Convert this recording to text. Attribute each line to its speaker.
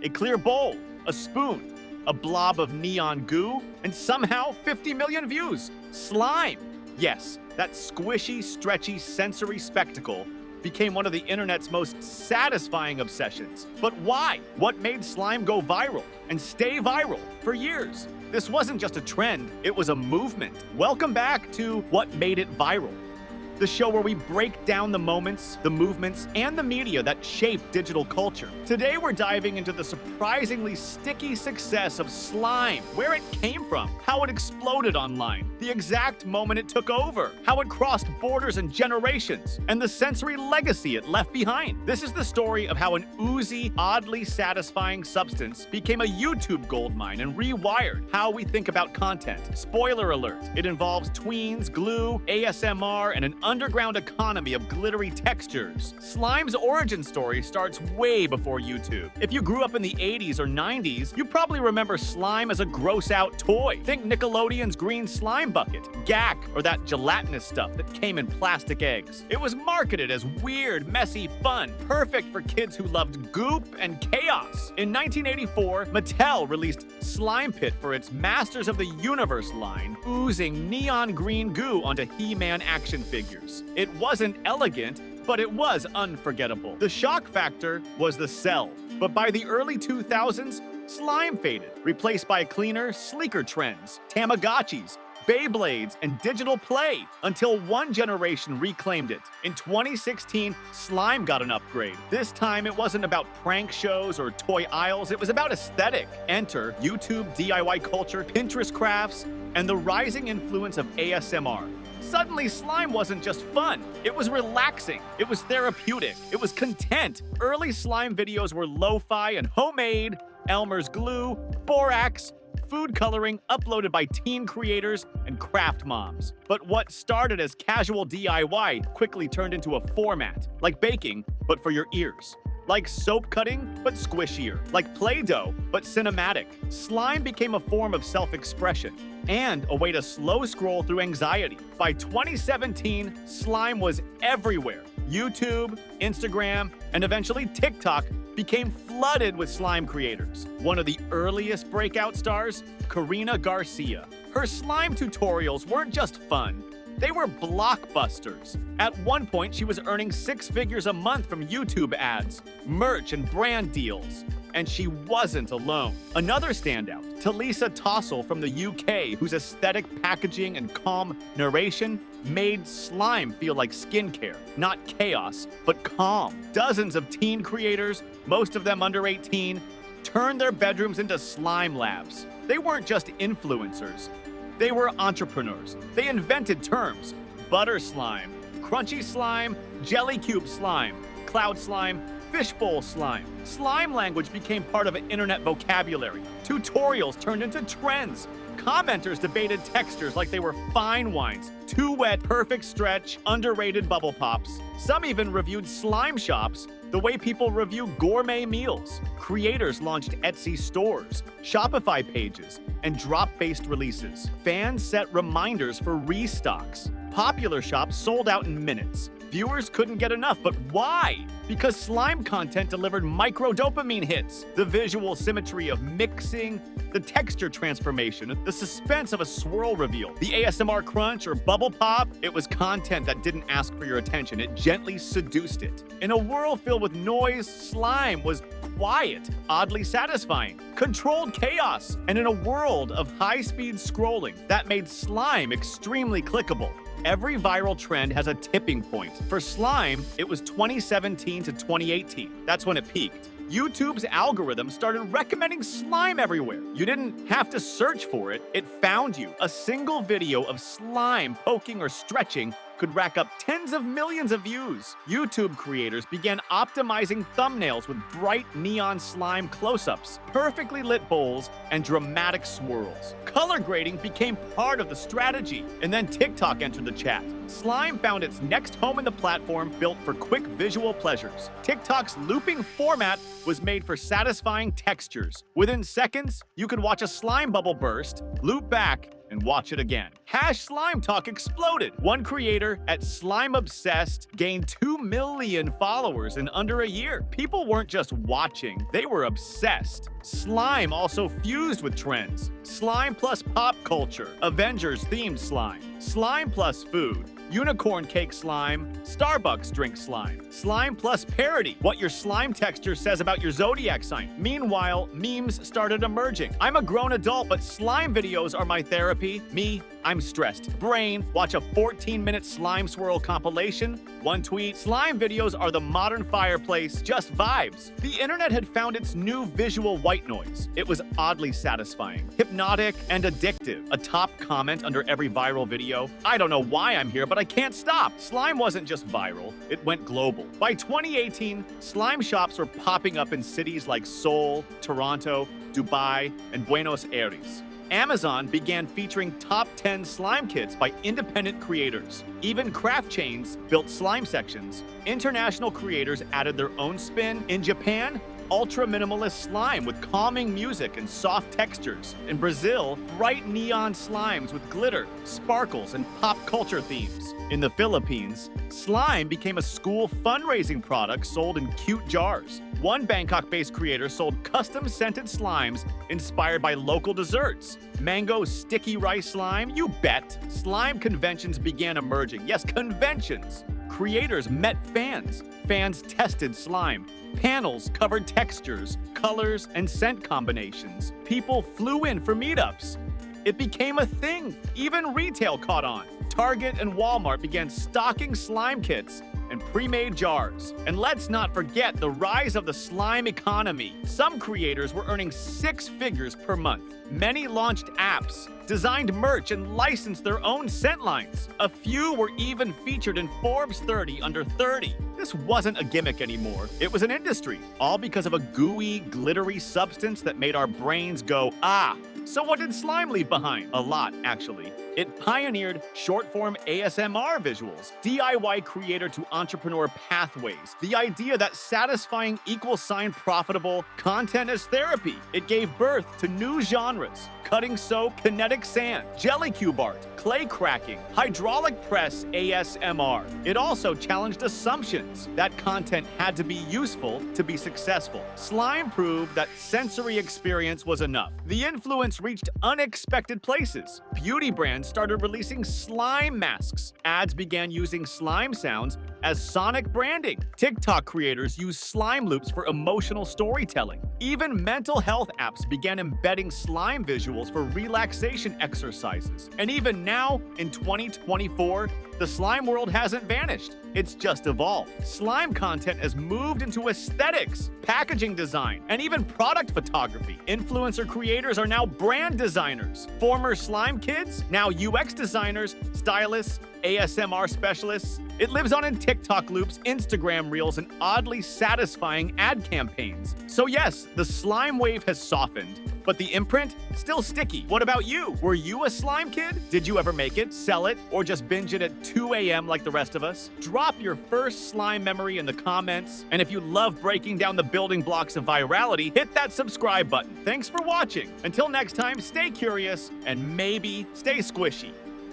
Speaker 1: a clear bowl, a spoon, a blob of neon goo, and somehow 50 million views. Slime! Yes, that squishy, stretchy, sensory spectacle became one of the internet's most satisfying obsessions. But why? What made slime go viral and stay viral for years? This wasn't just a trend, it was a movement. Welcome back to What Made It Viral, the show where we break down the moments, the movements, and the media that shape digital culture. Today we're diving into the surprisingly sticky success of slime, where it came from, how it exploded online, the exact moment it took over, how it crossed borders and generations, and the sensory legacy it left behind. This is the story of how an oozy, oddly satisfying substance became a YouTube goldmine and rewired how we think about content. Spoiler alert, it involves tweens, glue, ASMR, and an underground economy of glittery textures. Slime's origin story starts way before YouTube. If you grew up in the 80s or 90s, you probably remember slime as a gross-out toy. Think Nickelodeon's green slime bucket, gack, or that gelatinous stuff that came in plastic eggs. It was marketed as weird, messy fun, perfect for kids who loved goop and chaos. In 1984, Mattel released Slime Pit for its Masters of the Universe line, oozing neon green goo onto He-Man action figures. It wasn't elegant, but it was unforgettable. The shock factor was the sell, but by the early 2000s, slime faded, replaced by cleaner, sleeker trends, Tamagotchis, Beyblades, and digital play, until one generation reclaimed it. In 2016, slime got an upgrade. This time, it wasn't about prank shows or toy aisles, it was about aesthetic. Enter YouTube DIY culture, Pinterest crafts, and the rising influence of ASMR. Suddenly, slime wasn't just fun. It was relaxing. It was therapeutic. It was content. Early slime videos were lo-fi and homemade, Elmer's glue, borax, food coloring uploaded by teen creators and craft moms. But what started as casual DIY quickly turned into a format, like baking, but for your ears. Like soap cutting, but squishier. Like Play-Doh, but cinematic. Slime became a form of self-expression and a way to slow scroll through anxiety. By 2017, slime was everywhere. YouTube, Instagram, and eventually TikTok became flooded with slime creators. One of the earliest breakout stars, Karina Garcia. Her slime tutorials weren't just fun, they were blockbusters. At one point, she was earning 6 figures a month from YouTube ads, merch, and brand deals. And she wasn't alone. Another standout, Talisa Tossell from the UK, whose aesthetic packaging and calm narration made slime feel like skincare. Not chaos, but calm. Dozens of teen creators, most of them under 18, turned their bedrooms into slime labs. They weren't just influencers. They were entrepreneurs. They invented terms: butter slime, crunchy slime, jelly cube slime, cloud slime, fishbowl slime. Slime language became part of an internet vocabulary. Tutorials turned into trends. Commenters debated textures like they were fine wines, too wet, perfect stretch, underrated bubble pops. Some even reviewed slime shops the way people review gourmet meals. Creators launched Etsy stores, Shopify pages, and drop-based releases. Fans set reminders for restocks. Popular shops sold out in minutes. Viewers couldn't get enough, but why? Because slime content delivered micro-dopamine hits. The visual symmetry of mixing, the texture transformation, the suspense of a swirl reveal, the ASMR crunch or bubble pop. It was content that didn't ask for your attention. It gently seduced it. In a world filled with noise, slime was quiet, oddly satisfying, controlled chaos. And in a world of high-speed scrolling, that made slime extremely clickable. Every viral trend has a tipping point. For slime, it was 2017 to 2018. That's when it peaked. YouTube's algorithm started recommending slime everywhere. You didn't have to search for it, it found you. A single video of slime poking or stretching could rack up tens of millions of views. YouTube creators began optimizing thumbnails with bright neon slime close-ups, perfectly lit bowls, and dramatic swirls. Color grading became part of the strategy, and then TikTok entered the chat. Slime found its next home in the platform built for quick visual pleasures. TikTok's looping format was made for satisfying textures. Within seconds, you could watch a slime bubble burst, loop back, and watch it again. Slime talk exploded. One creator at Slime Obsessed gained 2 million followers in under a year. People weren't just watching, they were obsessed. Slime also fused with trends. Slime plus pop culture, Avengers themed slime, slime plus food, unicorn cake slime, Starbucks drink slime, slime plus parody, what your slime texture says about your zodiac sign. Meanwhile, memes started emerging. I'm a grown adult, but slime videos are my therapy. I'm stressed. Brain, watch a 14-minute slime swirl compilation. One tweet, slime videos are the modern fireplace, just vibes. The internet had found its new visual white noise. It was oddly satisfying, hypnotic, and addictive. A top comment under every viral video. I don't know why I'm here, but I can't stop. Slime wasn't just viral, it went global. By 2018, slime shops were popping up in cities like Seoul, Toronto, Dubai, and Buenos Aires. Amazon began featuring top 10 slime kits by independent creators. Even craft chains built slime sections. International creators added their own spin. In Japan, ultra-minimalist slime with calming music and soft textures. In Brazil, bright neon slimes with glitter, sparkles, and pop culture themes. In the Philippines, slime became a school fundraising product sold in cute jars. One Bangkok-based creator sold custom-scented slimes inspired by local desserts. Mango sticky rice slime? You bet! Slime conventions began emerging. Yes, conventions! Creators met fans. Fans tested slime. Panels covered textures, colors, and scent combinations. People flew in for meetups. It became a thing. Even retail caught on. Target and Walmart began stocking slime kits and pre-made jars. And let's not forget the rise of the slime economy. Some creators were earning 6 figures per month. Many launched apps, designed merch, and licensed their own scent lines. A few were even featured in Forbes 30 under 30. This wasn't a gimmick anymore. It was an industry, all because of a gooey, glittery substance that made our brains go, ah. So what did slime leave behind? A lot, actually. It pioneered short-form ASMR visuals, DIY creator to entrepreneur pathways, the idea that satisfying equals profitable content as therapy. It gave birth to new genres, cutting soap, kinetic sand, jelly cube art, clay cracking, hydraulic press ASMR. It also challenged assumptions that content had to be useful to be successful. Slime proved that sensory experience was enough. The influence reached unexpected places. Beauty brands started releasing slime masks. Ads began using slime sounds as sonic branding. TikTok creators used slime loops for emotional storytelling. Even mental health apps began embedding slime visuals for relaxation exercises. And even now, in 2024, the slime world hasn't vanished. It's just evolved. Slime content has moved into aesthetics, packaging design, and even product photography. Influencer creators are now brand designers. Former slime kids, now UX designers, stylists, ASMR specialists. It lives on in TikTok loops, Instagram reels, and oddly satisfying ad campaigns. So yes, the slime wave has softened, but the imprint, still sticky. What about you? Were you a slime kid? Did you ever make it, sell it, or just binge it at 2 a.m. like the rest of us? Drop your first slime memory in the comments. And if you love breaking down the building blocks of virality, hit that subscribe button. Thanks for watching. Until next time, stay curious and maybe stay squishy.